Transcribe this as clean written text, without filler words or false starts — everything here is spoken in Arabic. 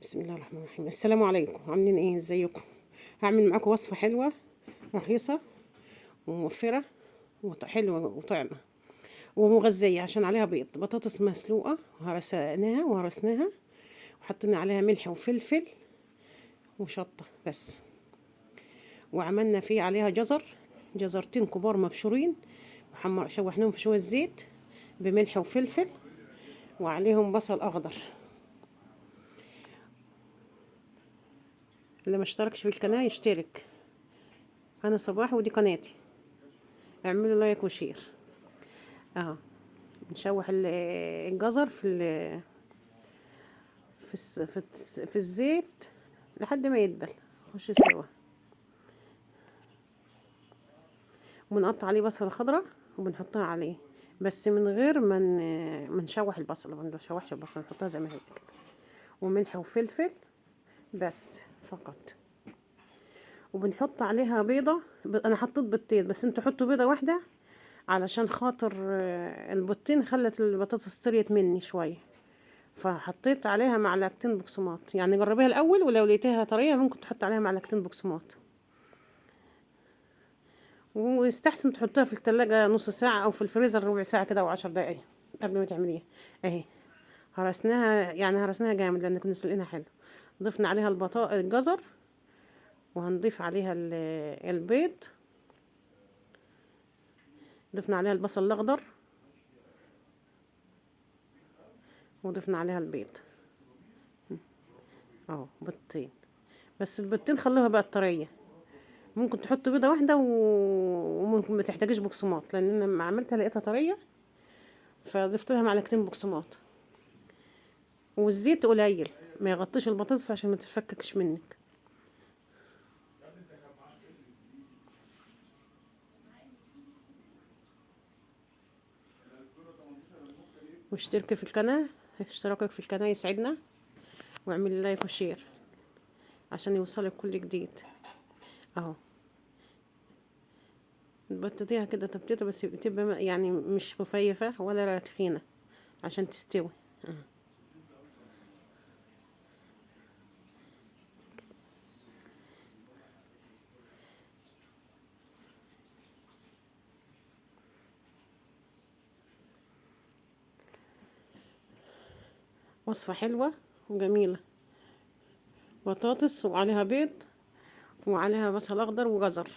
بسم الله الرحمن الرحيم. السلام عليكم، عاملين ايه؟ ازيكم؟ هعمل معاكم وصفة حلوة رخيصة وموفرة حلوة وطعمة ومغذية، عشان عليها بيض بطاطس مسلوقة وهرسناها وحطينا عليها ملح وفلفل وشطة بس، وعملنا فيه عليها جزرتين كبار مبشورين شوحناهم في شوية زيت بملح وفلفل، وعليهم بصل أخضر. اللي ما اشتركش في القناة يشترك. أنا صباح ودي قناتي، اعملوا لايك وشير. اهو نشوح الجزر في الزيت لحد ما يدبل، خش سوا، ونقطع عليه بصله خضراء وبنحطها عليه، بس من غير ما نشوح البصله، ما نشوحش البصله، نحطها زي ما هي كده، وملح وفلفل بس فقط. وبنحط عليها بيضه، انا حطيت بيضتين بس انتوا حطوا بيضه واحده، علشان خاطر البيضتين خلت البطاطس طريت مني شويه، فحطيت عليها معلقتين بقسماط. يعني جربيها الاول، ولو لقيتيها طريه ممكن تحط عليها معلقتين بقسماط. ويستحسن تحطيها في التلاجة نص ساعة او في الفريزر ربع ساعة كده او 10 دقايق قبل ما تعمليها. اهي هرسناها جامد لان كنا سلقينها حلو. ضفنا عليها الجزر، وهنضيف عليها البيض، ضفنا عليها البصل الاخضر، وضفنا عليها البيض. اهو بيضتين بس، البيضتين خلوها بقى طريه. ممكن تحط بيضة واحدة وممكن ما تحتاجيش بقسماط، لان انا لما عملتها لقيتها طرية فضفت لها معلقتين بقسماط. والزيت قليل، ما يغطيش البطاطس عشان ما تتفككش منك. واشتركي في القناة، اشتراكك في القناة يسعدنا، واعملي لايك وشير عشان يوصلك كل جديد. اهو بتطيها كده تبتيتة بس تبقى يعني مش رفيفة ولا تخينة عشان تستوي. وصفة حلوة وجميلة، بطاطس وعليها بيض وعليها بصل اخضر وجزر.